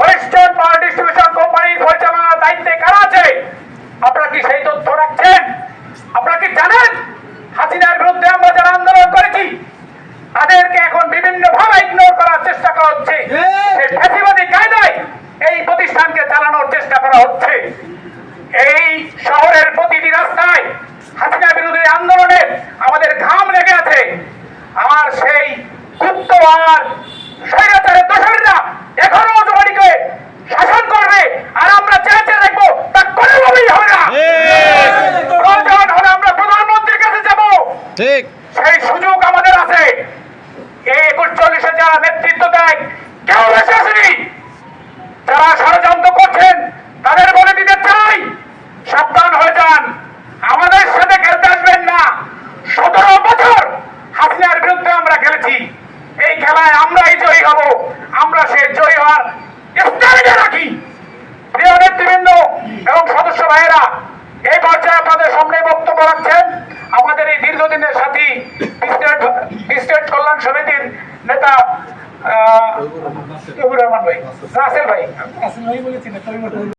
Western power distribution কোম্পানির পরিচালনার দায়িত্বে কারা আছে? আপনারা কি সেই তথ্য রাখছেন? আপনারা কি জানেন হাসিনার বিরুদ্ধে আমরা যারা আন্দোলন করেছি তাদেরকে এখন বিভিন্ন ভাবে ইগনোর করার চেষ্টা করা হচ্ছে, ফ্যাসিবাদী কায়দায় এই প্রতিষ্ঠানকে চালানোর চেষ্টা করা হচ্ছে। এই শহরের প্রতিটি রাস্তায় হাসিনা বিরোধী আন্দোলনে আমাদের ঘাম লেগে আছে। আর সেই গুপ্ত আর স্বৈরাচারের দোসরেরা এখনো জনগণকে শাসন করবে, আর আমরা চেয়ে দেখবো তা কোনোভাবেই হবে না। প্রয়োজন হলে আমরা প্রধানমন্ত্রীর কাছে যাব, ঠিক সেই সুযোগ আমাদের আছে। এই 41-এ যারা নেতৃত্ব দেয় কেউ বেশি আসেনি। যারা ষড়যন্ত্র করছেন তাদের বলে দিতে চাই, সাবধান হয়ে যান, আমাদের সাথে খেলতে আসবেন না। 17 বছর হাসিনার বিরুদ্ধে আমরা খেলেছি, এই খেলায় আমরাই জয়ী হব। আমরা সে জয়ী হওয়ার স্ট্যান্ডে রাখি। প্রিয় নেতৃবৃন্দ এবং সদস্য ভাইয়েরা, এই পর্যায়ে আপনাদের সামনে বক্তব্য রাখছেন আমাদের এই দীর্ঘদিনের সাথী স্টেট কল্যাণ সমিতির নেতা রহমান ভাই, রাসেল ভাই।